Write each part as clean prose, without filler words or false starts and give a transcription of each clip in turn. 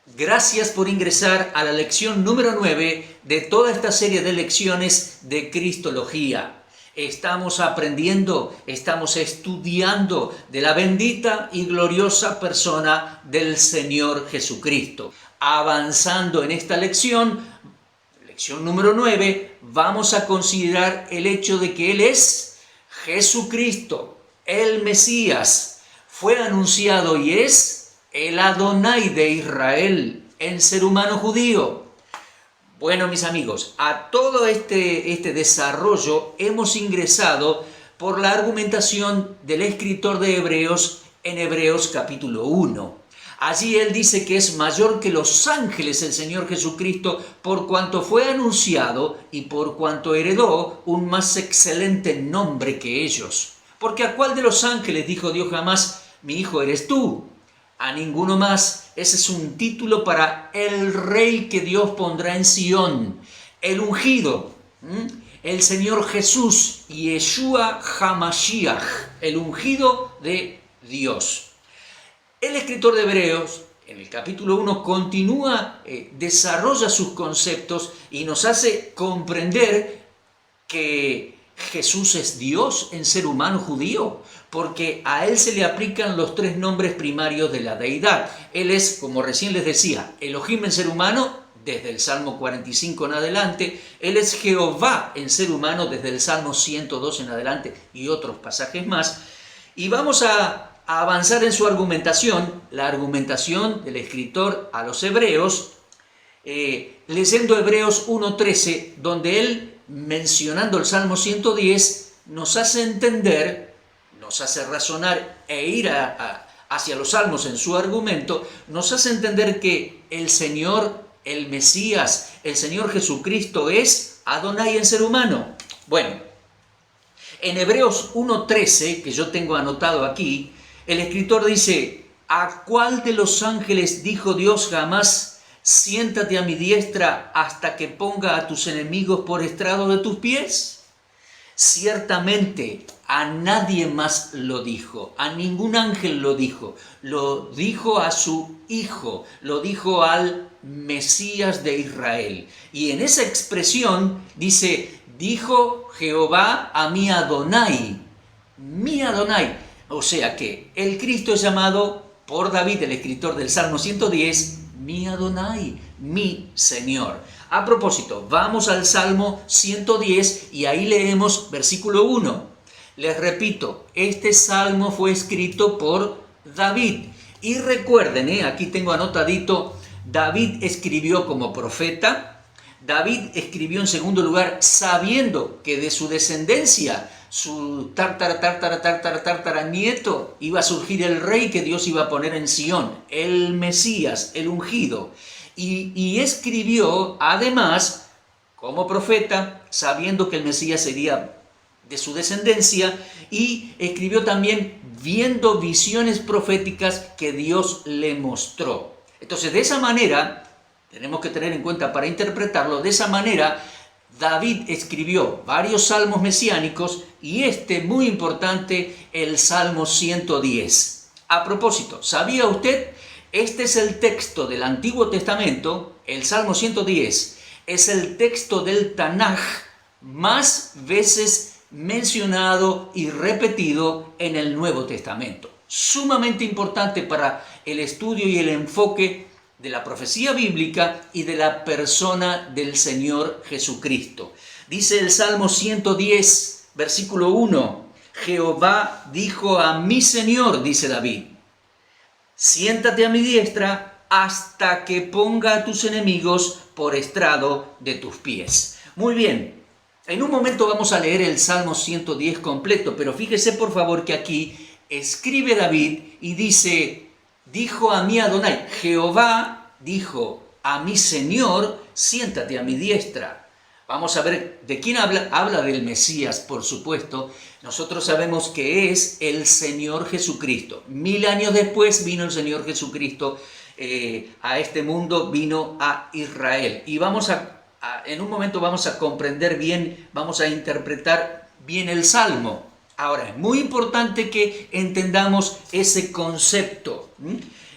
Gracias por ingresar a la lección número 9 de toda esta serie de lecciones de Cristología. Estamos aprendiendo, estamos estudiando de la bendita y gloriosa persona del Señor Jesucristo. Avanzando en esta lección número 9, vamos a considerar el hecho de que Él es Jesucristo, el Mesías. Fue anunciado y es el Adonai de Israel, en ser humano judío. Bueno, mis amigos, a todo este desarrollo hemos ingresado por la argumentación del escritor de Hebreos en Hebreos capítulo 1. Allí él dice que es mayor que los ángeles el Señor Jesucristo por cuanto fue anunciado y por cuanto heredó un más excelente nombre que ellos. Porque ¿a cuál de los ángeles dijo Dios jamás, mi hijo eres tú? A ninguno más. Ese es un título para el rey que Dios pondrá en Sión, el ungido, el Señor Jesús, Yeshua HaMashiach, el ungido de Dios. El escritor de Hebreos, en el capítulo 1, continúa, desarrolla sus conceptos y nos hace comprender que Jesús es Dios en ser humano judío, porque a Él se le aplican los tres nombres primarios de la deidad. Él es, como recién les decía, Elohim en ser humano, desde el Salmo 45 en adelante. Él es Jehová en ser humano, desde el Salmo 102 en adelante y otros pasajes más. Y vamos a avanzar en su argumentación, la argumentación del escritor a los Hebreos, leyendo Hebreos 1.13, donde él, mencionando el Salmo 110, nos hace entender, nos hace razonar e ir hacia los Salmos en su argumento, nos hace entender que el Señor, el Mesías, el Señor Jesucristo es Adonai en ser humano. Bueno, en Hebreos 1.13, que yo tengo anotado aquí, el escritor dice, ¿a cuál de los ángeles dijo Dios jamás, siéntate a mi diestra hasta que ponga a tus enemigos por estrado de tus pies? Ciertamente a nadie más lo dijo, a ningún ángel lo dijo a su Hijo, lo dijo al Mesías de Israel. Y en esa expresión dice, dijo Jehová a mi Adonai, o sea que el Cristo es llamado por David, el escritor del Salmo 110, mi Adonai, mi Señor. A propósito, vamos al Salmo 110 y ahí leemos versículo 1. Les repito, este salmo fue escrito por David. Y recuerden, aquí tengo anotadito, David escribió como profeta. David escribió en segundo lugar sabiendo que de su descendencia, su nieto, iba a surgir el rey que Dios iba a poner en Sión, el Mesías, el ungido. Y escribió además como profeta, sabiendo que el Mesías sería de su descendencia, y escribió también viendo visiones proféticas que Dios le mostró. Entonces, de esa manera, tenemos que tener en cuenta para interpretarlo, de esa manera David escribió varios salmos mesiánicos y muy importante, el Salmo 110. A propósito, ¿sabía usted? Este es el texto del Antiguo Testamento, el Salmo 110, es el texto del Tanaj más veces mencionado y repetido en el Nuevo Testamento. Sumamente importante para el estudio y el enfoque de la profecía bíblica y de la persona del Señor Jesucristo. Dice el Salmo 110, versículo 1, Jehová dijo a mi Señor, dice David, siéntate a mi diestra hasta que ponga a tus enemigos por estrado de tus pies. Muy bien, en un momento vamos a leer el Salmo 110 completo, pero fíjese por favor que aquí escribe David y dice, dijo a mi Adonai, Jehová dijo a mi Señor, siéntate a mi diestra. Vamos a ver de quién habla. Habla del Mesías, por supuesto. Nosotros sabemos que es el Señor Jesucristo. 1000 años después vino el Señor Jesucristo a este mundo, vino a Israel. Y en un momento vamos a comprender bien, vamos a interpretar bien el Salmo. Ahora, es muy importante que entendamos ese concepto.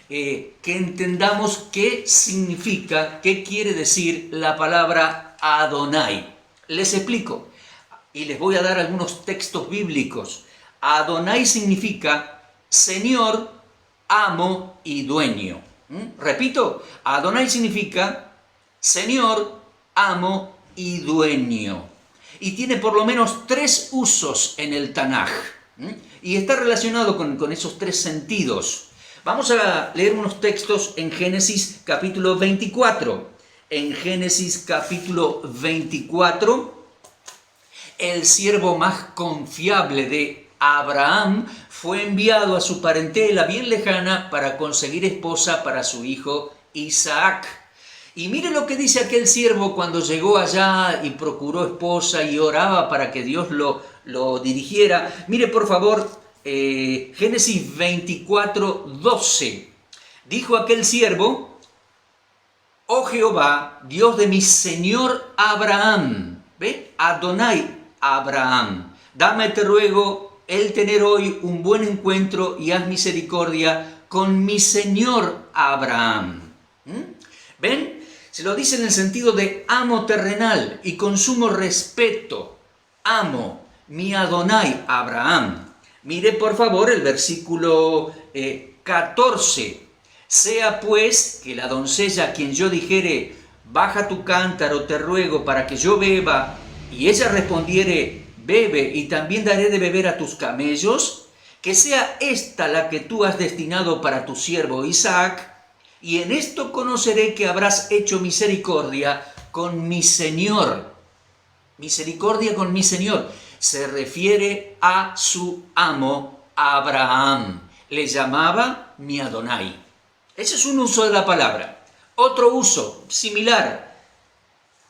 que entendamos qué significa, qué quiere decir la palabra Adonai. Les explico y les voy a dar algunos textos bíblicos. Adonai significa Señor, amo y dueño. Repito, Adonai significa Señor, amo y dueño. Y tiene por lo menos 3 usos en el Tanaj. Y está relacionado con esos 3 sentidos. Vamos a leer unos textos en Génesis capítulo 24. En Génesis capítulo 24, el siervo más confiable de Abraham fue enviado a su parentela bien lejana para conseguir esposa para su hijo Isaac. Y mire lo que dice aquel siervo cuando llegó allá y procuró esposa y oraba para que Dios lo dirigiera. Mire por favor, Génesis 24, 12. Dijo aquel siervo: oh Jehová, Dios de mi señor Abraham, ¿ve? Adonai Abraham, dame te ruego el tener hoy un buen encuentro y haz misericordia con mi señor Abraham. ¿Ven? Se lo dice en el sentido de amo terrenal y con sumo respeto. Amo mi Adonai Abraham. Mire por favor el versículo 14. Sea pues que la doncella a quien yo dijere, baja tu cántaro, te ruego, para que yo beba, y ella respondiere, bebe, y también daré de beber a tus camellos, que sea esta la que tú has destinado para tu siervo Isaac, y en esto conoceré que habrás hecho misericordia con mi Señor. Misericordia con mi Señor. Se refiere a su amo Abraham. Le llamaba mi Adonai. Ese es un uso de la palabra. Otro uso similar.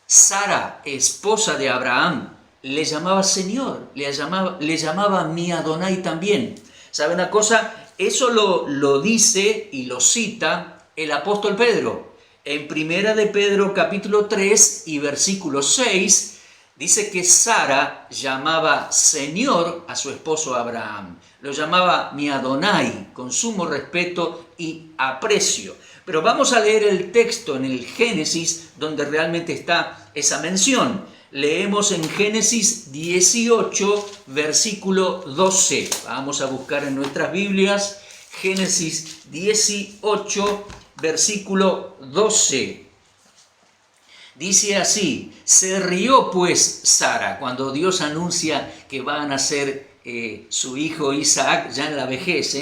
Sara, esposa de Abraham, le llamaba Señor. Le llamaba mi Adonai también. ¿Sabe una cosa? Eso lo dice y lo cita el apóstol Pedro. En Primera de Pedro capítulo 3 y versículo 6, dice que Sara llamaba Señor a su esposo Abraham. Lo llamaba mi Adonai, con sumo respeto y aprecio. Pero vamos a leer el texto en el Génesis, donde realmente está esa mención. Leemos en Génesis 18, versículo 12. Vamos a buscar en nuestras Biblias, Génesis 18, versículo 12. Dice así: se rió pues Sara cuando Dios anuncia que va a nacer su hijo Isaac ya en la vejez.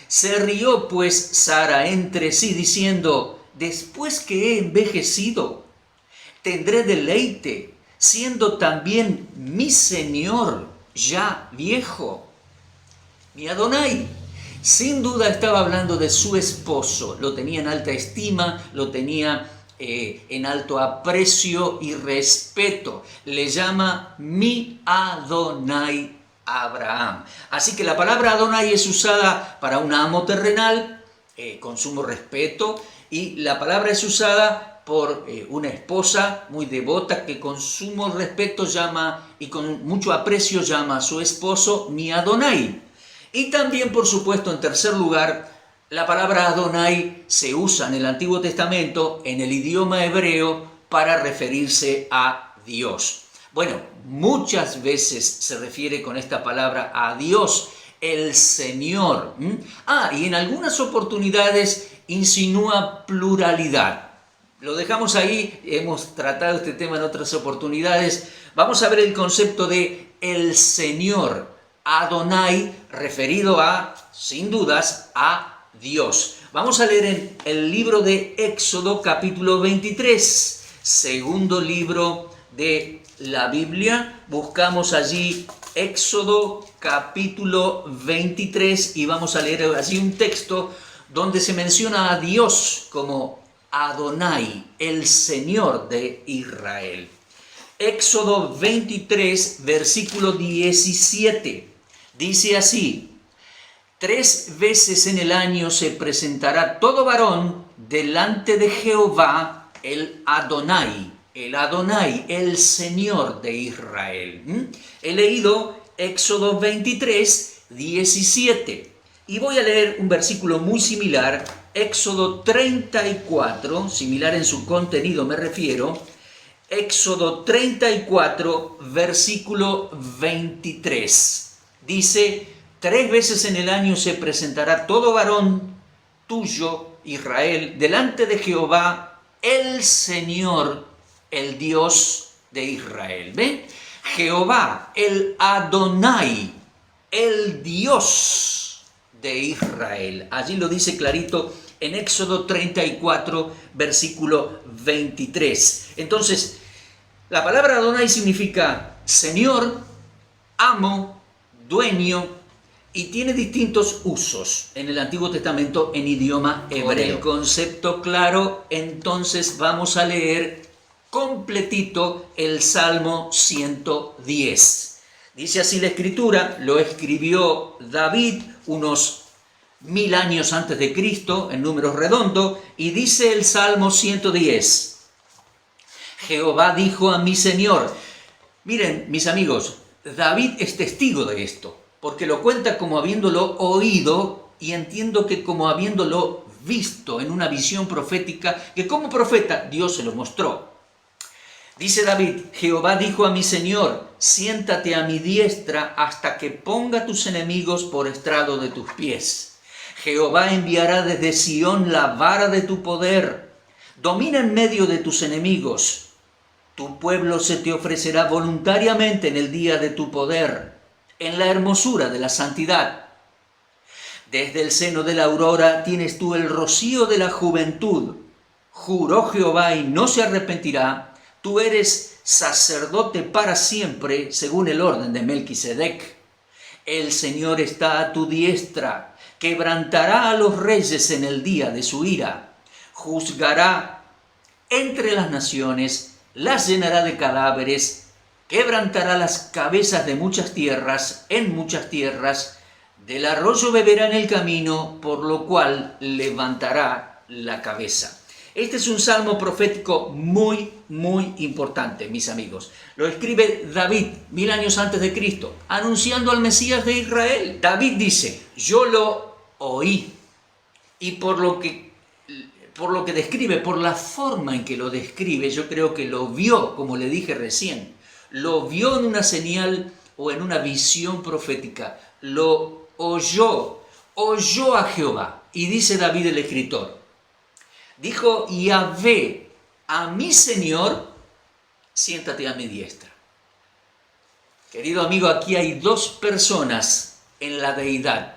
Se rió pues Sara entre sí diciendo: después que he envejecido, tendré deleite, siendo también mi Señor ya viejo. Mi Adonai. Sin duda estaba hablando de su esposo, lo tenía en alta estima, lo tenía en alto aprecio y respeto. Le llama mi Adonai Abraham. Así que la palabra Adonai es usada para un amo terrenal, con sumo respeto, y la palabra es usada por una esposa muy devota que con sumo respeto llama y con mucho aprecio llama a su esposo mi Adonai. Y también, por supuesto, en tercer lugar, la palabra Adonai se usa en el Antiguo Testamento, en el idioma hebreo, para referirse a Dios. Bueno, muchas veces se refiere con esta palabra a Dios, el Señor. Y en algunas oportunidades insinúa pluralidad. Lo dejamos ahí, hemos tratado este tema en otras oportunidades. Vamos a ver el concepto de el Señor. Adonai, referido a, sin dudas, a Dios. Vamos a leer en el libro de Éxodo capítulo 23, segundo libro de la Biblia. Buscamos allí Éxodo capítulo 23 y vamos a leer allí un texto donde se menciona a Dios como Adonai, el Señor de Israel. Éxodo 23, versículo 17. Dice así: 3 veces en el año se presentará todo varón delante de Jehová, el Adonai, el Señor de Israel. He leído Éxodo 23, 17. Y voy a leer un versículo muy similar, Éxodo 34, similar en su contenido me refiero, Éxodo 34, versículo 23. Dice: 3 veces en el año se presentará todo varón tuyo, Israel, delante de Jehová, el Señor, el Dios de Israel. ¿Ven? Jehová, el Adonai, el Dios de Israel. Allí lo dice clarito en Éxodo 34, versículo 23. Entonces, la palabra Adonai significa Señor, amo, dueño, y tiene distintos usos en el Antiguo Testamento en idioma hebreo. El concepto claro, entonces vamos a leer completito el Salmo 110. Dice así la Escritura, lo escribió David unos 1000 años antes de Cristo, en números redondos, y dice el Salmo 110. Jehová dijo a mi Señor. Miren, mis amigos, David es testigo de esto, porque lo cuenta como habiéndolo oído, y entiendo que como habiéndolo visto en una visión profética, que como profeta Dios se lo mostró. Dice David: Jehová dijo a mi Señor, siéntate a mi diestra hasta que ponga tus enemigos por estrado de tus pies. Jehová enviará desde Sión la vara de tu poder. Domina en medio de tus enemigos. Tu pueblo se te ofrecerá voluntariamente en el día de tu poder, en la hermosura de la santidad. Desde el seno de la aurora tienes tú el rocío de la juventud. Juró Jehová y no se arrepentirá. Tú eres sacerdote para siempre, según el orden de Melquisedec. El Señor está a tu diestra, quebrantará a los reyes en el día de su ira. Juzgará entre las naciones, las llenará de cadáveres, quebrantará las cabezas de muchas tierras, en muchas tierras, del arroyo beberá en el camino, por lo cual levantará la cabeza. Este es un salmo profético muy, muy importante, mis amigos. Lo escribe David 1000 años antes de Cristo, anunciando al Mesías de Israel. David dice: yo lo oí, y por lo que describe, por la forma en que lo describe, yo creo que lo vio, como le dije recién, lo vio en una señal o en una visión profética, lo oyó a Jehová. Y dice David el escritor, dijo Yahvé a mi Señor, siéntate a mi diestra. Querido amigo, aquí hay 2 personas en la deidad.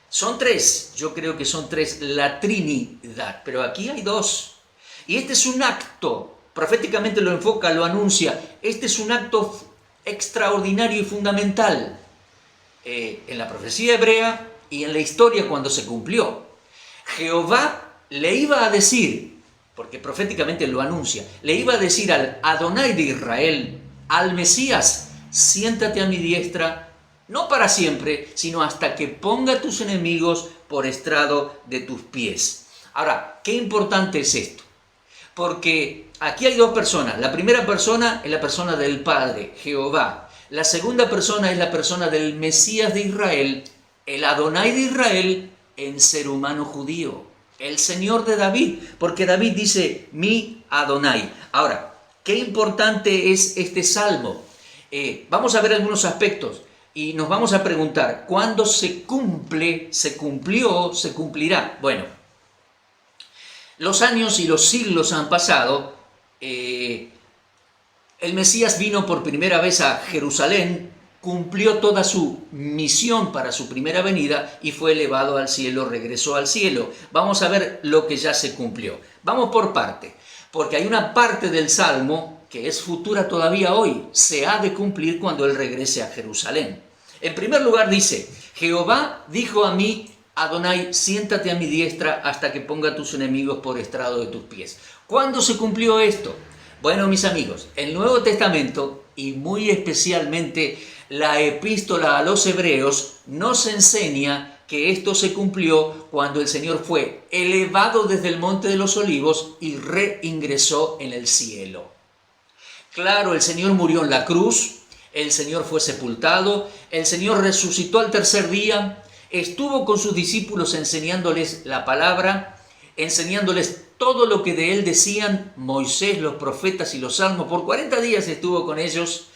Son 3, yo creo que son 3, la Trinidad, pero aquí hay 2. Y este es un acto, proféticamente lo enfoca, lo anuncia, este es un acto extraordinario y fundamental en la profecía hebrea y en la historia cuando se cumplió. Jehová le iba a decir, porque proféticamente lo anuncia, le iba a decir al Adonai de Israel, al Mesías: siéntate a mi diestra, no para siempre, sino hasta que ponga tus enemigos por estrado de tus pies. Ahora, qué importante es esto, porque aquí hay 2 personas. La primera persona es la persona del Padre, Jehová. La segunda persona es la persona del Mesías de Israel, el Adonai de Israel en ser humano judío, el Señor de David, porque David dice mi Adonai. Ahora, qué importante es este salmo. Vamos a ver algunos aspectos y nos vamos a preguntar, ¿cuándo se cumple, se cumplió, se cumplirá? Bueno, los años y los siglos han pasado. El Mesías vino por primera vez a Jerusalén, cumplió toda su misión para su primera venida y fue elevado al cielo, regresó al cielo. Vamos a ver lo que ya se cumplió. Vamos por parte, porque hay una parte del Salmo que es futura todavía hoy, se ha de cumplir cuando Él regrese a Jerusalén. En primer lugar dice, Jehová dijo a mí, Adonai, siéntate a mi diestra hasta que ponga tus enemigos por estrado de tus pies. ¿Cuándo se cumplió esto? Bueno, mis amigos, el Nuevo Testamento, y muy especialmente la epístola a los Hebreos, nos enseña que esto se cumplió cuando el Señor fue elevado desde el Monte de los Olivos y reingresó en el cielo. Claro, el Señor murió en la cruz, el Señor fue sepultado, el Señor resucitó al tercer día, Estuvo con sus discípulos enseñándoles la palabra, enseñándoles todo lo que de él decían Moisés, los profetas y los salmos. Por 40 días estuvo con ellos.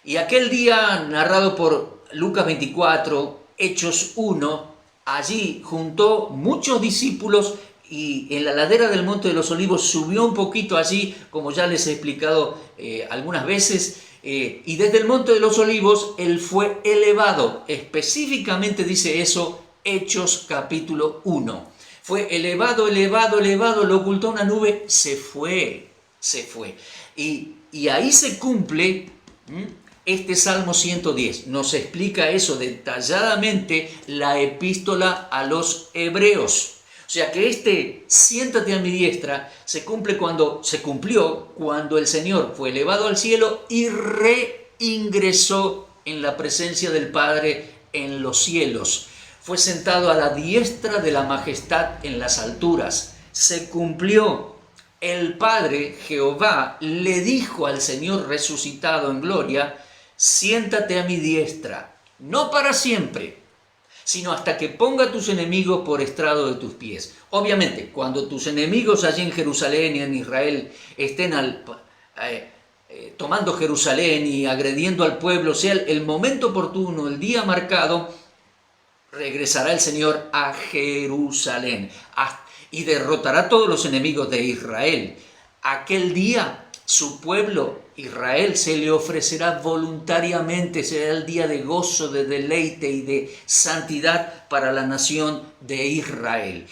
Y aquel día, narrado por Lucas 24, Hechos 1, allí juntó muchos discípulos y en la ladera del Monte de los Olivos subió un poquito allí, como ya les he explicado algunas veces, y desde el Monte de los Olivos él fue elevado. Específicamente dice eso Hechos capítulo 1. Fue elevado, elevado, elevado, lo ocultó una nube, se fue. Y ahí se cumple este Salmo 110. Nos explica eso detalladamente la epístola a los Hebreos. O sea que este siéntate a mi diestra se cumplió cuando el Señor fue elevado al cielo y reingresó en la presencia del Padre en los cielos. Fue sentado a la diestra de la majestad en las alturas. Se cumplió. El Padre, Jehová, le dijo al Señor resucitado en gloria, siéntate a mi diestra, no para siempre, sino hasta que ponga a tus enemigos por estrado de tus pies. Obviamente, cuando tus enemigos allí en Jerusalén y en Israel estén tomando Jerusalén y agrediendo al pueblo, sea el momento oportuno, el día marcado, regresará el Señor a Jerusalén y derrotará a todos los enemigos de Israel. Aquel día su pueblo, Israel, se le ofrecerá voluntariamente, será el día de gozo, de deleite y de santidad para la nación de Israel.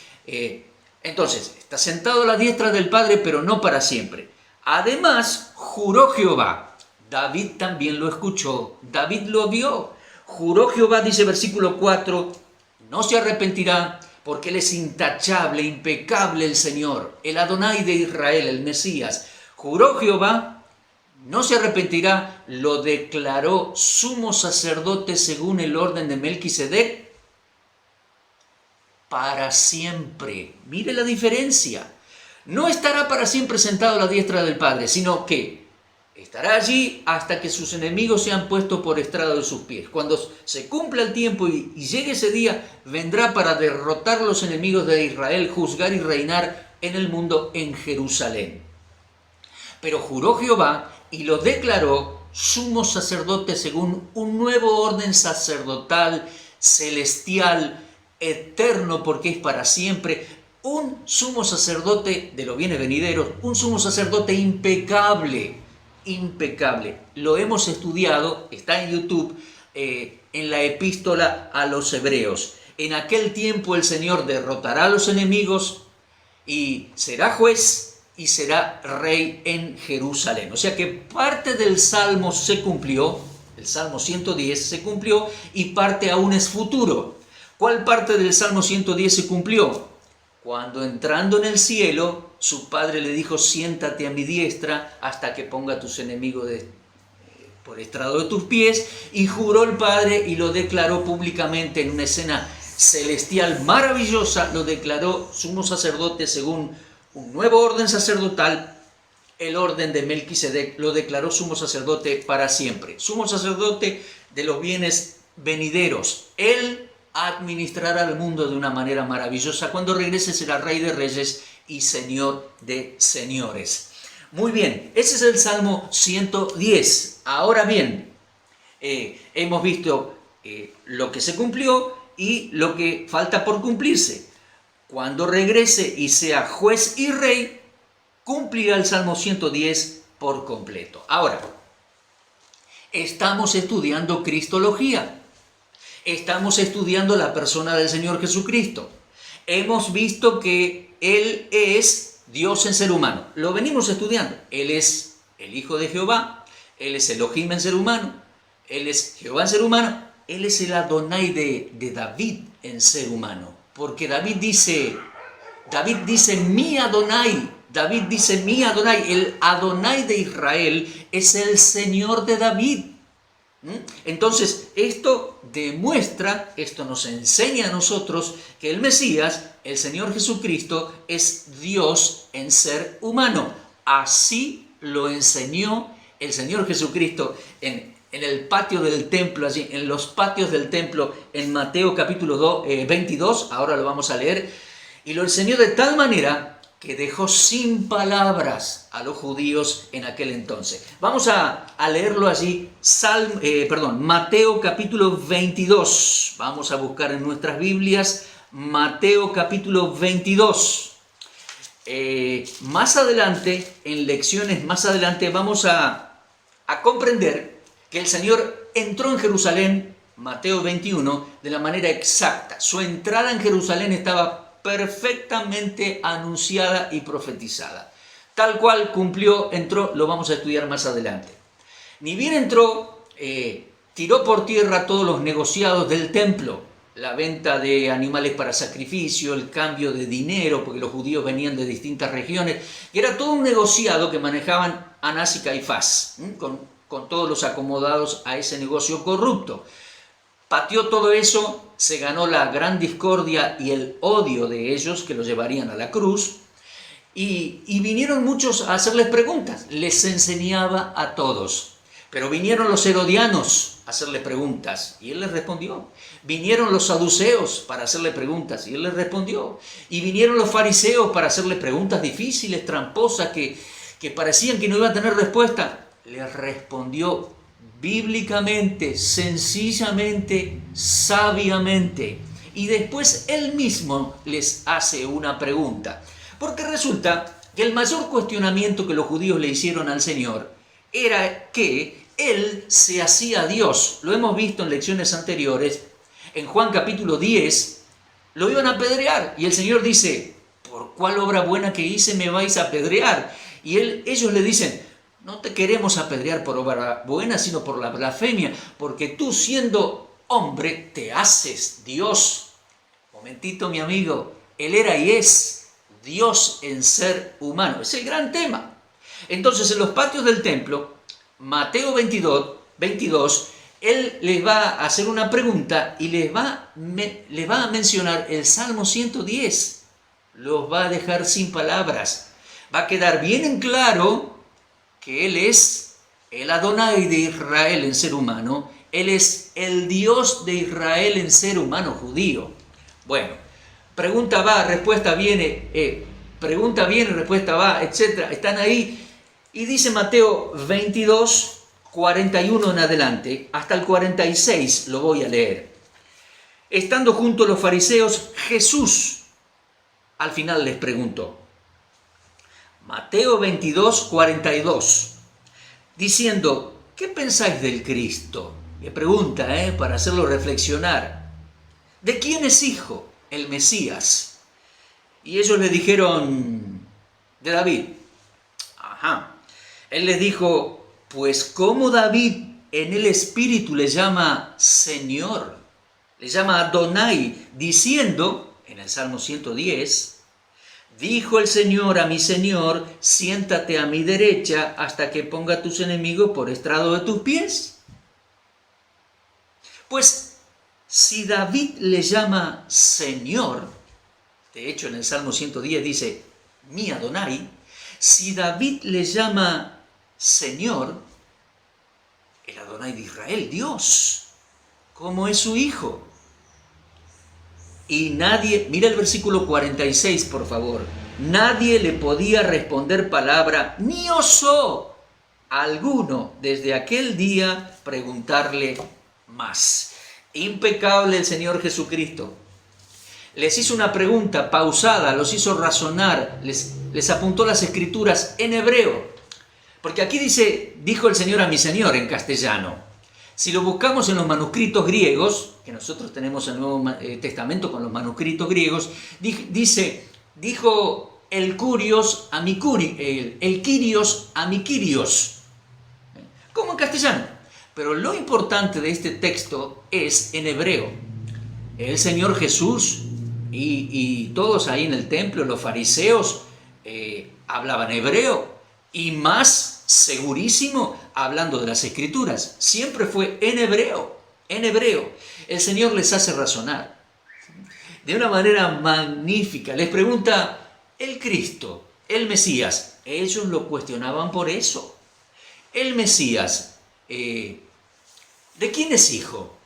Entonces, está sentado a la diestra del Padre, pero no para siempre. Además, juró Jehová. David también lo escuchó, David lo vio. Juró Jehová, dice versículo 4, no se arrepentirá, porque Él es intachable, impecable el Señor, el Adonai de Israel, el Mesías. Juró Jehová, no se arrepentirá, lo declaró sumo sacerdote según el orden de Melquisedec para siempre. Mire la diferencia. No estará para siempre sentado a la diestra del Padre, sino que estará allí hasta que sus enemigos sean puestos por estrado de sus pies. Cuando se cumpla el tiempo y llegue ese día, vendrá para derrotar los enemigos de Israel, juzgar y reinar en el mundo en Jerusalén. Pero juró Jehová y lo declaró sumo sacerdote según un nuevo orden sacerdotal, celestial, eterno, porque es para siempre, un sumo sacerdote de los bienes venideros, un sumo sacerdote impecable. Lo hemos estudiado, está en YouTube, en la epístola a los Hebreos. En aquel tiempo el Señor derrotará a los enemigos y será juez y será rey en Jerusalén. O sea que parte del Salmo se cumplió, el Salmo 110 se cumplió y parte aún es futuro. ¿Cuál parte del Salmo 110 se cumplió? Cuando entrando en el cielo, su padre le dijo, siéntate a mi diestra hasta que ponga a tus enemigos por estrado de tus pies, y juró el Padre y lo declaró públicamente en una escena celestial maravillosa, lo declaró sumo sacerdote según un nuevo orden sacerdotal, el orden de Melquisedec, lo declaró sumo sacerdote para siempre, sumo sacerdote de los bienes venideros. Él administrará el mundo de una manera maravillosa. Cuando regrese será Rey de Reyes y Señor de Señores. Muy bien, ese es el Salmo 110. Ahora bien, hemos visto lo que se cumplió y lo que falta por cumplirse. Cuando regrese y sea juez y rey, cumplirá el Salmo 110 por completo. Ahora, estamos estudiando Cristología. Estamos estudiando la persona del Señor Jesucristo. Hemos visto que Él es Dios en ser humano. Lo venimos estudiando. Él es el Hijo de Jehová. Él es Elohim en ser humano. Él es Jehová en ser humano. Él es el Adonai de David en ser humano. Porque David dice mi Adonai. David dice mi Adonai. El Adonai de Israel es el Señor de David. Entonces, esto demuestra, esto nos enseña a nosotros que el Mesías, el Señor Jesucristo, es Dios en ser humano. Así lo enseñó el Señor Jesucristo en en el patio del templo, allí, en los patios del templo, en Mateo capítulo 22, ahora lo vamos a leer, y lo enseñó de tal manera que dejó sin palabras a los judíos en aquel entonces. Vamos a leerlo allí, Mateo capítulo 22, vamos a buscar en nuestras Biblias, Mateo capítulo 22. Más adelante, en lecciones más adelante, vamos a comprender que el Señor entró en Jerusalén, Mateo 21, de la manera exacta. Su entrada en Jerusalén estaba perfectamente anunciada y profetizada. Tal cual cumplió, entró, lo vamos a estudiar más adelante. Ni bien entró, tiró por tierra todos los negociados del templo, la venta de animales para sacrificio, el cambio de dinero, porque los judíos venían de distintas regiones, y era todo un negociado que manejaban Anás y Caifás, con todos los acomodados a ese negocio corrupto. Pateó todo eso, se ganó la gran discordia y el odio de ellos, que los llevarían a la cruz, y vinieron muchos a hacerles preguntas, les enseñaba a todos. Pero vinieron los herodianos a hacerle preguntas y él les respondió. Vinieron los saduceos para hacerle preguntas y él les respondió. Y vinieron los fariseos para hacerle preguntas difíciles, tramposas, que parecían que no iban a tener respuesta. Les respondió bíblicamente, sencillamente, sabiamente. Y después él mismo les hace una pregunta. Porque resulta que el mayor cuestionamiento que los judíos le hicieron al Señor era que Él se hacía Dios. Lo hemos visto en lecciones anteriores. En Juan capítulo 10 lo iban a apedrear y el Señor dice: ¿por cuál obra buena que hice me vais a apedrear? Y ellos le dicen: no te queremos apedrear por obra buena, sino por la blasfemia, porque tú, siendo hombre, te haces Dios. Momentito, mi amigo, Él era y es Dios en ser humano. Es el gran tema. Entonces, en los patios del templo, Mateo 22, él les va a hacer una pregunta y les va a mencionar el Salmo 110. Los va a dejar sin palabras. Va a quedar bien en claro que Él es el Adonai de Israel en ser humano. Él es el Dios de Israel en ser humano judío. Bueno, pregunta va, respuesta viene, pregunta viene, respuesta va, etc. Están ahí. Y dice Mateo 22, 41 en adelante, hasta el 46 lo voy a leer. Estando junto a los fariseos, Jesús al final les preguntó. Mateo 22, 42, diciendo: ¿qué pensáis del Cristo? Le pregunta, para hacerlo reflexionar. ¿De quién es hijo? El Mesías. Y ellos le dijeron: de David. Ajá. Él les dijo: pues como David en el Espíritu le llama Señor, le llama Adonai, diciendo, en el Salmo 110, dijo el Señor a mi Señor: siéntate a mi derecha hasta que ponga a tus enemigos por estrado de tus pies. Pues si David le llama Señor, de hecho en el Salmo 110 dice mi Adonai, si David le llama Señor, el Adonai de Israel, Dios, como es su hijo. Y nadie, mira el versículo 46 por favor, nadie le podía responder palabra, ni osó alguno desde aquel día preguntarle más. Impecable el Señor Jesucristo. Les hizo una pregunta pausada, los hizo razonar, les apuntó las escrituras en hebreo. Porque aquí dice, dijo el Señor a mi Señor en castellano. Si lo buscamos en los manuscritos griegos, que nosotros tenemos el Nuevo Testamento con los manuscritos griegos, dice, dijo el Kyrios a mi Kyrios, como en castellano. Pero lo importante de este texto es en hebreo. El Señor Jesús y todos ahí en el templo, los fariseos, hablaban hebreo. Y más segurísimo, hablando de las Escrituras, siempre fue en hebreo, en hebreo. El Señor les hace razonar de una manera magnífica. Les pregunta, el Cristo, el Mesías, ellos lo cuestionaban por eso. El Mesías, ¿de quién es hijo?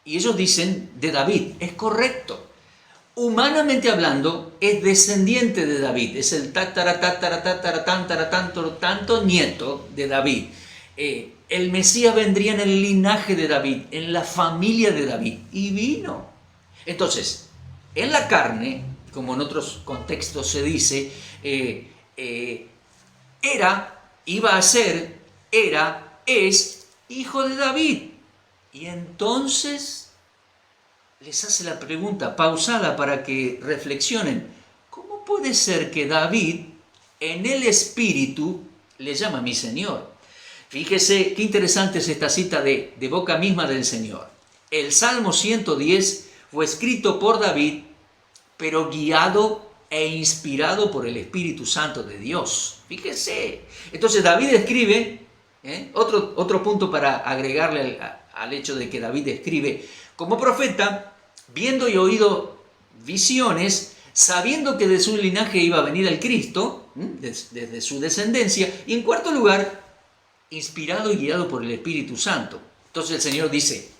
Y ellos dicen, de David. Es correcto. Humanamente hablando, es descendiente de David. Es el tanto nieto de David. El Mesías vendría en el linaje de David, en la familia de David. Y vino. Entonces, en la carne, como en otros contextos se dice, iba a ser, es hijo de David. Y entonces les hace la pregunta, pausada para que reflexionen. ¿Cómo puede ser que David, en el espíritu, le llama mi Señor? Fíjese qué interesante es esta cita de boca misma del Señor. El Salmo 110 fue escrito por David, pero guiado e inspirado por el Espíritu Santo de Dios. Fíjese. Entonces David escribe, otro punto para agregarle al hecho de que David escribe, como profeta, viendo y oído visiones, sabiendo que de su linaje iba a venir el Cristo, desde su descendencia, y en cuarto lugar, inspirado y guiado por el Espíritu Santo. Entonces el Señor dice,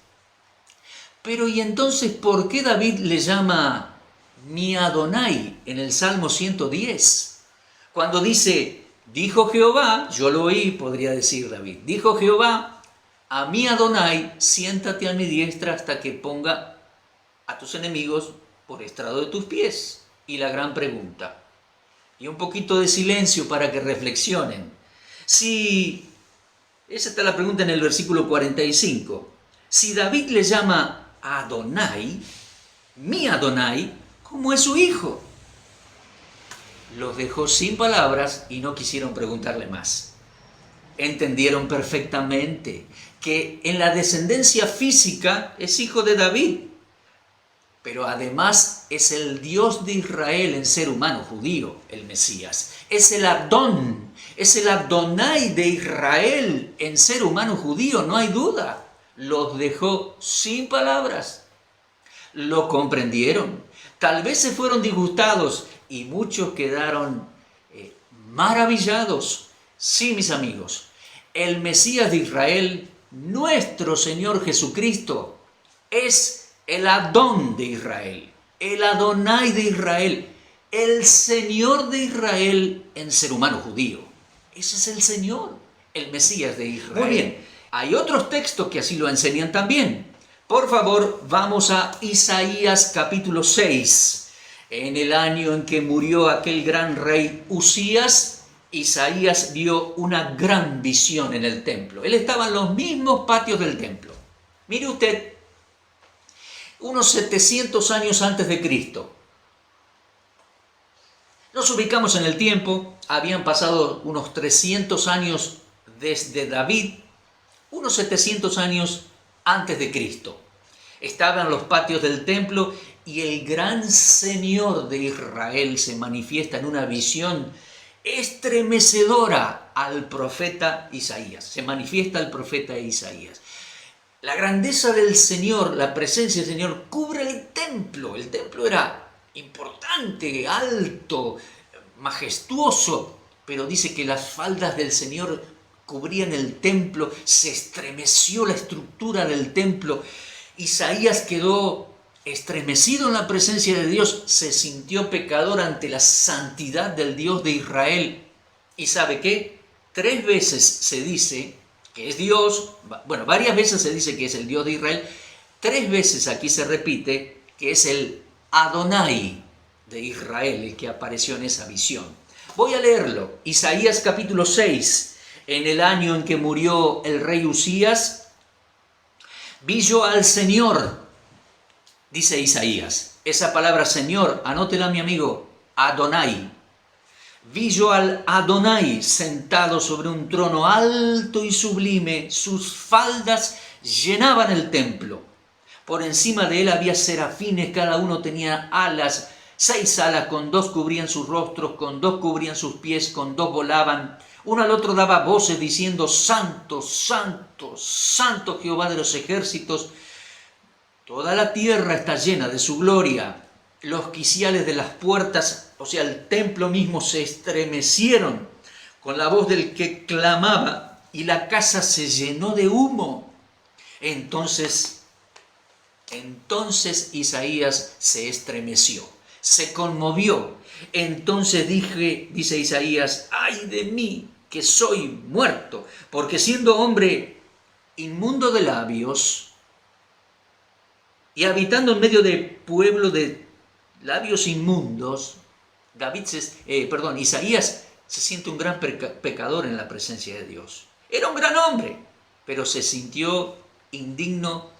pero ¿y entonces por qué David le llama mi Adonai en el Salmo 110? Cuando dice, dijo Jehová, yo lo oí, podría decir David, dijo Jehová, a mi Adonai, siéntate a mi diestra hasta que ponga a tus enemigos por estrado de tus pies. Y la gran pregunta, y un poquito de silencio para que reflexionen. Esa está la pregunta en el versículo 45. Si David le llama Adonai, mi Adonai, ¿cómo es su hijo? Los dejó sin palabras y no quisieron preguntarle más. Entendieron perfectamente que en la descendencia física es hijo de David, pero además es el Dios de Israel en ser humano judío, el Mesías. Es el Adón, es el Adonai de Israel en ser humano judío, no hay duda. Los dejó sin palabras. Lo comprendieron. Tal vez se fueron disgustados y muchos quedaron maravillados. Sí, mis amigos, el Mesías de Israel, nuestro Señor Jesucristo, es el Adón de Israel, el Adonai de Israel, el Señor de Israel en ser humano judío. Ese es el Señor, el Mesías de Israel. Muy bien, hay otros textos que así lo enseñan también. Por favor, vamos a Isaías capítulo 6. En el año en que murió aquel gran rey Usías, Isaías vio una gran visión en el templo. Él estaba en los mismos patios del templo. Mire usted, unos 700 años antes de Cristo. Nos ubicamos en el tiempo, habían pasado unos 300 años desde David, unos 700 años antes de Cristo. Estaban los patios del templo y el gran Señor de Israel se manifiesta en una visión estremecedora al profeta Isaías. Se manifiesta al profeta Isaías. La grandeza del Señor, la presencia del Señor cubre el templo. El templo era importante, alto, majestuoso, pero dice que las faldas del Señor cubrían el templo, se estremeció la estructura del templo. Isaías quedó estremecido en la presencia de Dios, se sintió pecador ante la santidad del Dios de Israel. ¿Y sabe qué? 3 veces se dice que es Dios, bueno, varias veces se dice que es el Dios de Israel, 3 veces aquí se repite que es el Adonai de Israel el que apareció en esa visión. Voy a leerlo, Isaías capítulo 6, en el año en que murió el rey Usías, vi yo al Señor, dice Isaías, esa palabra Señor, anótela mi amigo, Adonai. Vi yo al Adonai sentado sobre un trono alto y sublime, sus faldas llenaban el templo. Por encima de él había serafines, cada uno tenía alas, 6 alas, con 2 cubrían sus rostros, con 2 cubrían sus pies, con 2 volaban. Uno al otro daba voces diciendo, Santo, Santo, Santo Jehová de los ejércitos. Toda la tierra está llena de su gloria. Los quiciales de las puertas, o sea, el templo mismo, se estremecieron con la voz del que clamaba y la casa se llenó de humo. Entonces Isaías se estremeció, se conmovió. Entonces dice Isaías, ¡ay de mí, que soy muerto! Porque siendo hombre inmundo de labios y habitando en medio de pueblo de labios inmundos, Isaías se siente un gran pecador en la presencia de Dios. Era un gran hombre, pero se sintió indigno,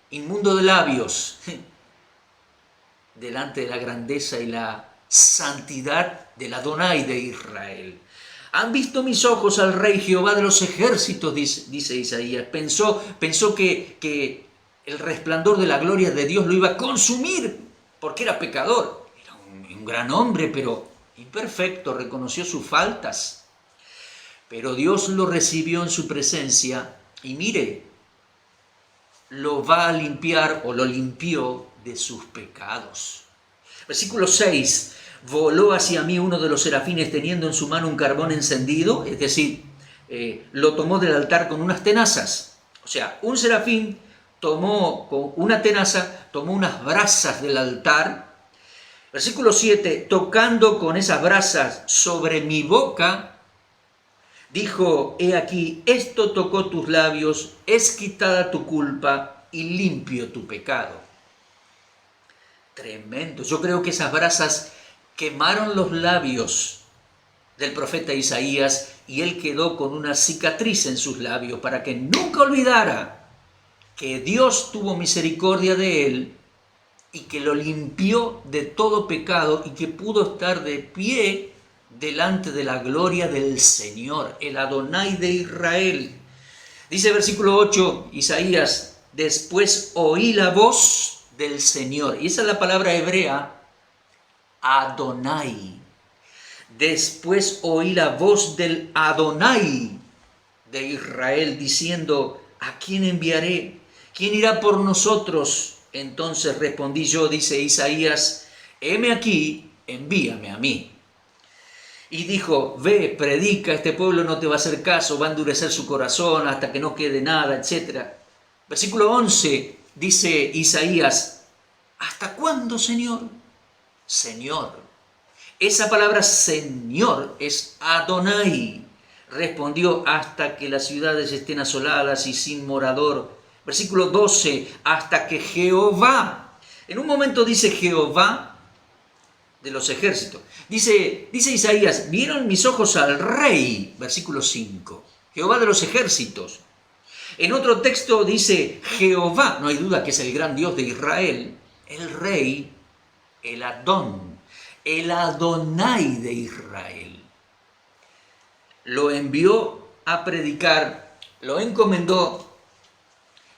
inmundo de labios, delante de la grandeza y la santidad del Adonai de Israel. Han visto mis ojos al Rey Jehová de los ejércitos, dice Isaías. Pensó que el resplandor de la gloria de Dios lo iba a consumir, porque era pecador. Era un gran hombre, pero imperfecto, reconoció sus faltas. Pero Dios lo recibió en su presencia y mire, lo va a limpiar o lo limpió de sus pecados. Versículo 6. Voló hacia mí uno de los serafines teniendo en su mano un carbón encendido, es decir, lo tomó del altar con unas tenazas. O sea, un serafín tomó con una tenaza, tomó unas brasas del altar. Versículo 7. Tocando con esas brasas sobre mi boca, dijo, he aquí, esto tocó tus labios, es quitada tu culpa y limpio tu pecado. Tremendo. Yo creo que esas brasas quemaron los labios del profeta Isaías y él quedó con una cicatriz en sus labios para que nunca olvidara que Dios tuvo misericordia de él y que lo limpió de todo pecado y que pudo estar de pie delante de la gloria del Señor, el Adonai de Israel. Dice versículo 8, Isaías, después oí la voz del Señor. Y esa es la palabra hebrea, Adonai. Después oí la voz del Adonai de Israel diciendo, ¿a quién enviaré? ¿Quién irá por nosotros? Entonces respondí yo, dice Isaías, heme aquí, envíame a mí. Y dijo, ve, predica, este pueblo no te va a hacer caso, va a endurecer su corazón hasta que no quede nada, etc. Versículo 11, dice Isaías, ¿hasta cuándo, Señor? Señor. Esa palabra Señor es Adonai. Respondió, hasta que las ciudades estén asoladas y sin morador. Versículo 12, hasta que Jehová. En un momento dice Jehová de los ejércitos. Dice Isaías, vieron mis ojos al Rey. Versículo 5, Jehová de los ejércitos. En otro texto dice Jehová, no hay duda que es el gran Dios de Israel, el Rey, el Adón, el Adonai de Israel. Lo envió a predicar, lo encomendó.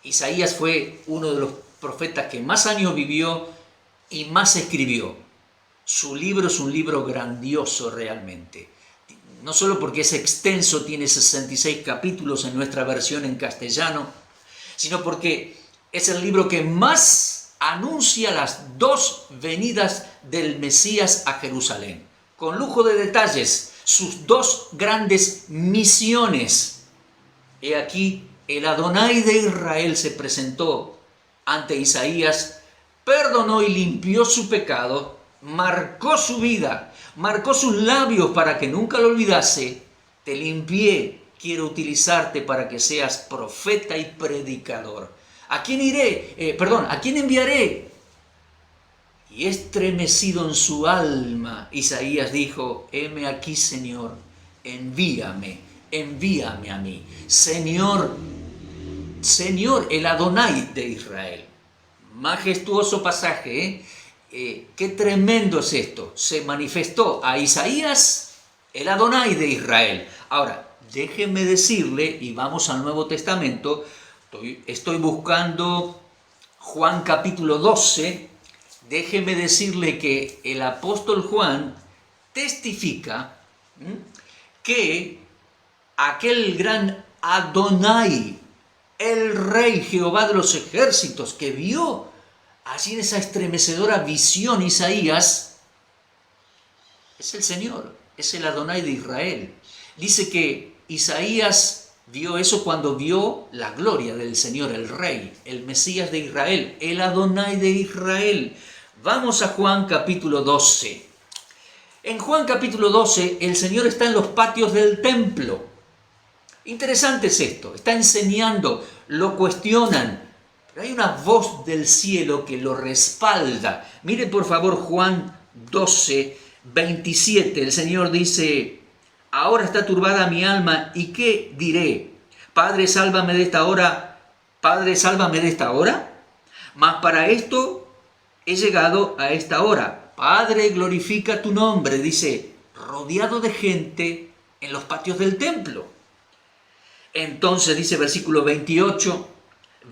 Isaías fue uno de los profetas que más años vivió y más escribió. Su libro es un libro grandioso realmente. No solo porque es extenso, tiene 66 capítulos en nuestra versión en castellano, sino porque es el libro que más anuncia las dos venidas del Mesías a Jerusalén. Con lujo de detalles, sus dos grandes misiones. He aquí, el Adonai de Israel se presentó ante Isaías, perdonó y limpió su pecado, marcó su vida, marcó sus labios para que nunca lo olvidase. Te limpié, quiero utilizarte para que seas profeta y predicador. ¿A quién iré? ¿A quién enviaré? Y estremecido en su alma, Isaías dijo, heme aquí, Señor, envíame a mí. Señor, el Adonai de Israel. Majestuoso pasaje, ¿eh? Qué tremendo es esto. Se manifestó a Isaías, el Adonai de Israel. Ahora, déjenme decirle, y vamos al Nuevo Testamento, estoy buscando Juan capítulo 12, déjeme decirle que el apóstol Juan testifica que aquel gran Adonai, el Rey Jehová de los ejércitos, que vio así en esa estremecedora visión Isaías, es el Señor, es el Adonai de Israel. Dice que Isaías Vio eso cuando vio la gloria del Señor, el Rey, el Mesías de Israel, el Adonai de Israel. Vamos a Juan capítulo 12. En Juan capítulo 12 el Señor está en los patios del templo. Interesante es esto, está enseñando, lo cuestionan, pero hay una voz del cielo que lo respalda. Mire por favor Juan 12, 27, el Señor dice: ahora está turbada mi alma, ¿y qué diré? Padre, sálvame de esta hora. Padre, sálvame de esta hora. Mas para esto he llegado a esta hora. Padre, glorifica tu nombre, dice, rodeado de gente en los patios del templo. Entonces dice versículo 28,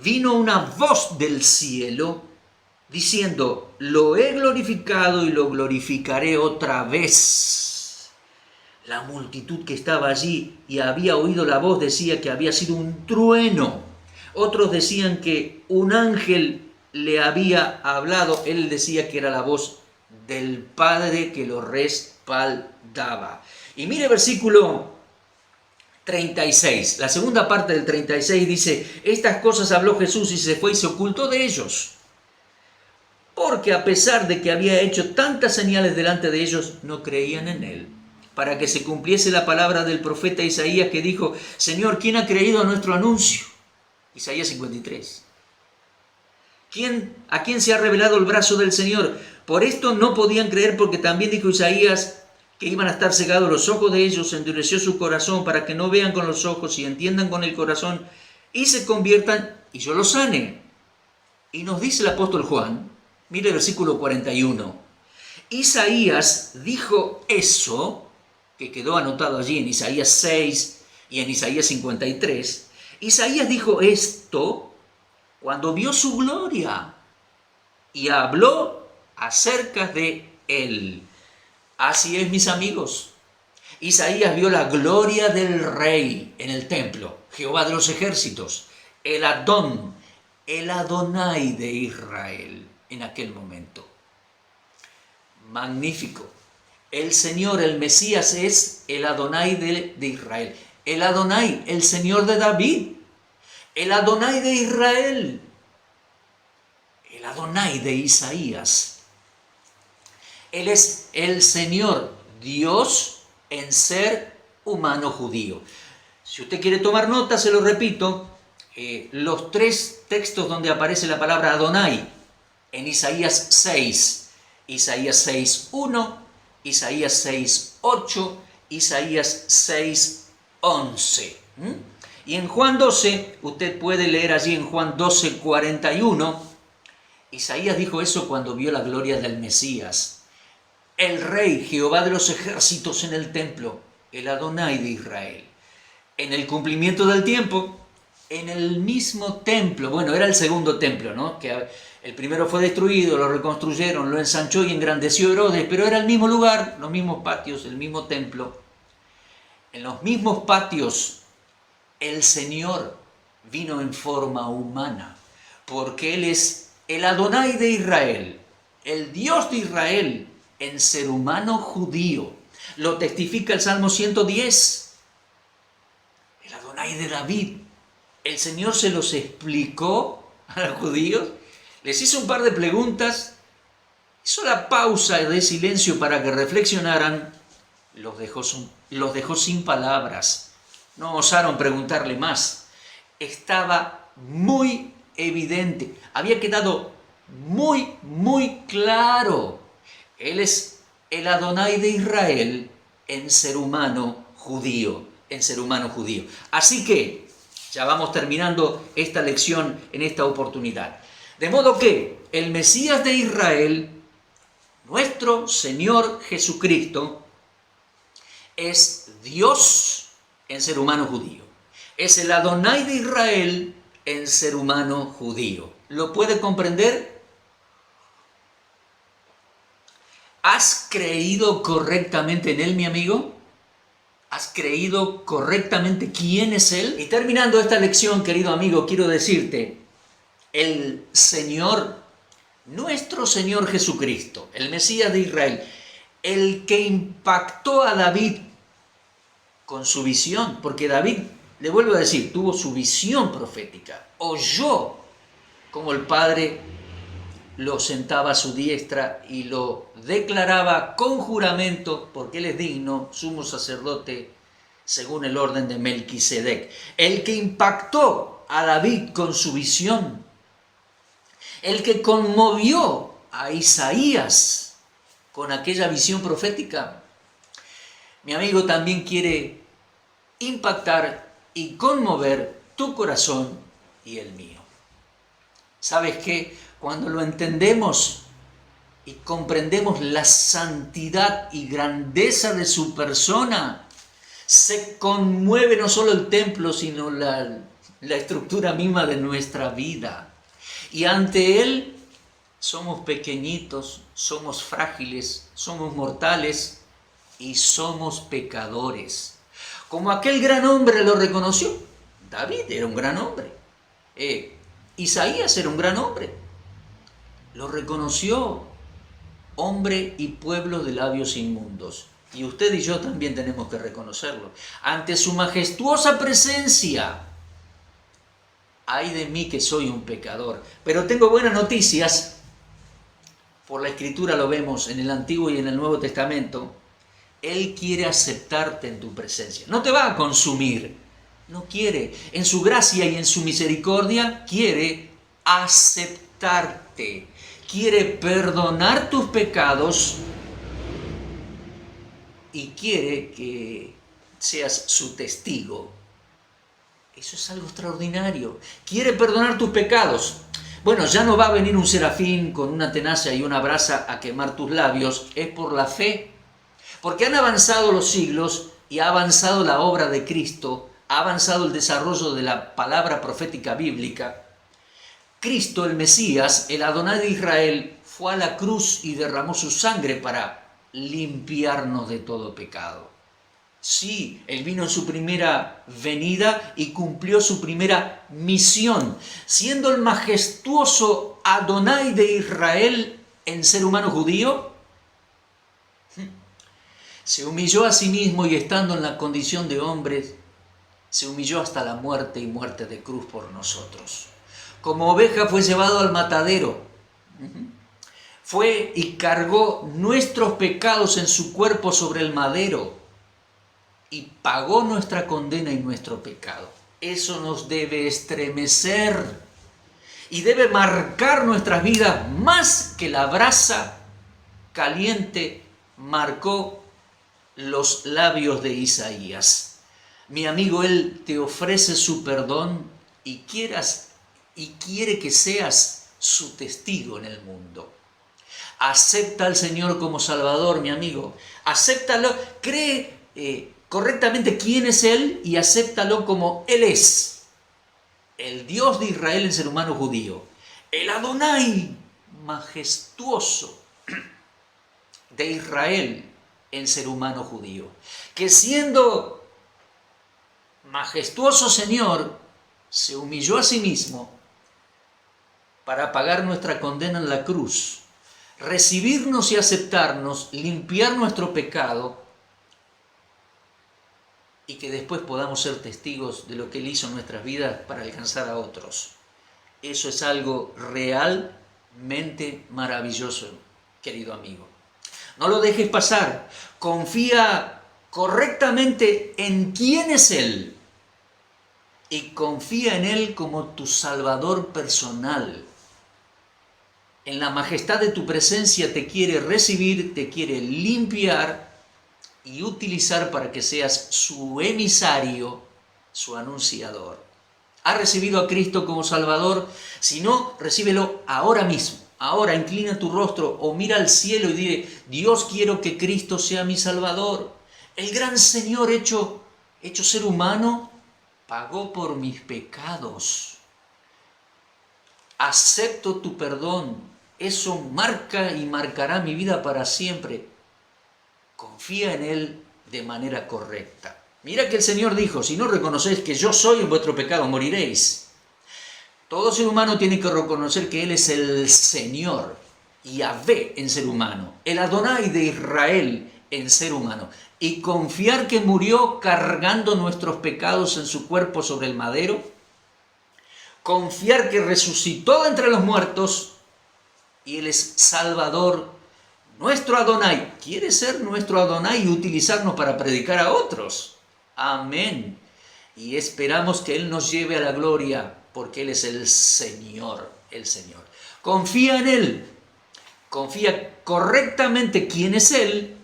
vino una voz del cielo diciendo: lo he glorificado y lo glorificaré otra vez. La multitud que estaba allí y había oído la voz decía que había sido un trueno. Otros decían que un ángel le había hablado. Él decía que era la voz del Padre que lo respaldaba. Y mire versículo 36. La segunda parte del 36 dice: estas cosas habló Jesús y se fue y se ocultó de ellos. Porque a pesar de que había hecho tantas señales delante de ellos, no creían en él. Para que se cumpliese la palabra del profeta Isaías que dijo: Señor, ¿quién ha creído a nuestro anuncio? Isaías 53. ¿A quién se ha revelado el brazo del Señor? Por esto no podían creer, porque también dijo Isaías que iban a estar cegados los ojos de ellos, se endureció su corazón para que no vean con los ojos y entiendan con el corazón y se conviertan y yo los sane. Y nos dice el apóstol Juan, mire el versículo 41, Isaías dijo eso, que quedó anotado allí en Isaías 6 y en Isaías 53, Isaías dijo esto cuando vio su gloria y habló acerca de él. Así es, mis amigos. Isaías vio la gloria del Rey en el templo, Jehová de los ejércitos, el Adón, el Adonai de Israel en aquel momento. Magnífico. El Señor, el Mesías, es el Adonai de Israel. El Adonai, el Señor de David. El Adonai de Israel. El Adonai de Isaías. Él es el Señor, Dios en ser humano judío. Si usted quiere tomar nota, se lo repito, los tres textos donde aparece la palabra Adonai, en Isaías 6, Isaías 6.1, Isaías 6.8, Isaías 6.11. Y en Juan 12, usted puede leer allí en Juan 12.41, Isaías dijo eso cuando vio la gloria del Mesías. El Rey, Jehová de los ejércitos en el templo, el Adonai de Israel. En el cumplimiento del tiempo, en el mismo templo, bueno, era el segundo templo, ¿no? Que el primero fue destruido, lo reconstruyeron, lo ensanchó y engrandeció Herodes, pero era el mismo lugar, los mismos patios, el mismo templo. En los mismos patios, el Señor vino en forma humana, porque Él es el Adonai de Israel, el Dios de Israel, en ser humano judío. Lo testifica el Salmo 110. El Adonai de David. El Señor se los explicó a los judíos. Les hizo un par de preguntas. Hizo la pausa de silencio para que reflexionaran. Los dejó sin palabras. No osaron preguntarle más. Estaba muy evidente. Había quedado muy claro. Él es el Adonai de Israel en ser humano judío, Así que ya vamos terminando esta lección en esta oportunidad. De modo que el Mesías de Israel, nuestro Señor Jesucristo, es Dios en ser humano judío. Es el Adonai de Israel en ser humano judío. ¿Lo puede comprender? ¿Has creído correctamente en Él, mi amigo? ¿Has creído correctamente quién es Él? Y terminando esta lección, querido amigo, quiero decirte, el Señor, nuestro Señor Jesucristo, el Mesías de Israel, el que impactó a David con su visión, porque David Le vuelvo a decir, tuvo su visión profética, oyó como el Padre lo sentaba a su diestra y lo declaraba con juramento, porque él es digno, sumo sacerdote, según el orden de Melquisedec. El que impactó a David con su visión, el que conmovió a Isaías con aquella visión profética, mi amigo también quiere impactar y conmover tu corazón y el mío. ¿Sabes qué? Cuando lo entendemos y comprendemos la santidad y grandeza de su persona, se conmueve no solo el templo, sino la estructura misma de nuestra vida. Y ante Él somos pequeñitos, somos frágiles, somos mortales y somos pecadores. Como aquel gran hombre lo reconoció. David era un gran hombre. Isaías era un gran hombre. Lo reconoció hombre y pueblo de labios inmundos. Y usted y yo también tenemos que reconocerlo. Ante su majestuosa presencia, ay de mí que soy un pecador. Pero tengo buenas noticias. Por la Escritura lo vemos en el Antiguo y en el Nuevo Testamento. Él quiere aceptarte en tu presencia. No te va a consumir. No quiere. En su gracia y en su misericordia quiere aceptarte. Quiere perdonar tus pecados y quiere que seas su testigo. Eso es algo extraordinario. Quiere perdonar tus pecados. Bueno, ya no va a venir un serafín con una tenaza y una brasa a quemar tus labios. Es por la fe. Porque han avanzado los siglos y ha avanzado la obra de Cristo, ha avanzado el desarrollo de la palabra profética bíblica. Cristo, el Mesías, el Adonai de Israel, fue a la cruz y derramó su sangre para limpiarnos de todo pecado. Sí, Él vino en su primera venida y cumplió su primera misión, siendo el majestuoso Adonai de Israel en ser humano judío. Se humilló a sí mismo y estando en la condición de hombre, se humilló hasta la muerte y muerte de cruz por nosotros. Como oveja fue llevado al matadero. Fue y cargó nuestros pecados en su cuerpo sobre el madero y pagó nuestra condena y nuestro pecado. Eso nos debe estremecer y debe marcar nuestras vidas más que la brasa caliente marcó los labios de Isaías. Mi amigo, Él te ofrece su perdón y quiere que seas su testigo en el mundo. Acepta al Señor como Salvador, mi amigo. Acéptalo, cree correctamente quién es Él y acéptalo como Él es. El Dios de Israel en ser humano judío. El Adonai majestuoso de Israel en ser humano judío, que siendo majestuoso Señor, se humilló a sí mismo para pagar nuestra condena en la cruz, recibirnos y aceptarnos, limpiar nuestro pecado y que después podamos ser testigos de lo que Él hizo en nuestras vidas para alcanzar a otros. Eso es algo realmente maravilloso, querido amigo. No lo dejes pasar. Confía correctamente en quién es Él y confía en Él como tu Salvador personal. En la majestad de tu presencia te quiere recibir, te quiere limpiar y utilizar para que seas su emisario, su anunciador. ¿Has recibido a Cristo como Salvador? Si no, recíbelo ahora mismo. Ahora inclina tu rostro o mira al cielo y dile: Dios, quiero que Cristo sea mi Salvador. El gran Señor hecho ser humano pagó por mis pecados. Acepto tu perdón. Eso marca y marcará mi vida para siempre. Confía en Él de manera correcta. Mira que el Señor dijo: si no reconocéis que yo soy en vuestro pecado, moriréis. Todo ser humano tiene que reconocer que Él es el Señor, Yahvé en ser humano, el Adonai de Israel en ser humano. y confiar que murió cargando nuestros pecados en su cuerpo sobre el madero, confiar que resucitó de entre los muertos y Él es Salvador, nuestro Adonai. Quiere ser nuestro Adonai y utilizarnos para predicar a otros. Amén. Y esperamos que Él nos lleve a la gloria, porque Él es el Señor, el Señor. Confía en Él, confía correctamente quién es Él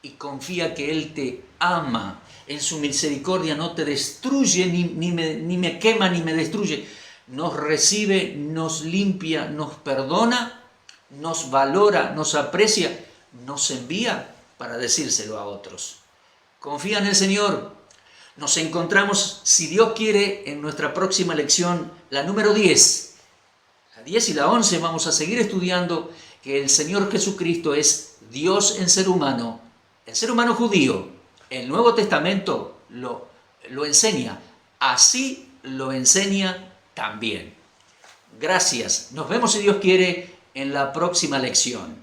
y confía que Él te ama. En su misericordia no te destruye, ni me quema, ni me destruye. Nos recibe, nos limpia, nos perdona, nos valora, nos aprecia, nos envía para decírselo a otros. Confía en el Señor. Nos encontramos, si Dios quiere, en nuestra próxima lección, la número 10. La 10 y la 11 vamos a seguir estudiando que el Señor Jesucristo es Dios en ser humano, el ser humano judío. El Nuevo Testamento lo enseña, así lo enseña también. Gracias. Nos vemos, si Dios quiere, en la próxima lección.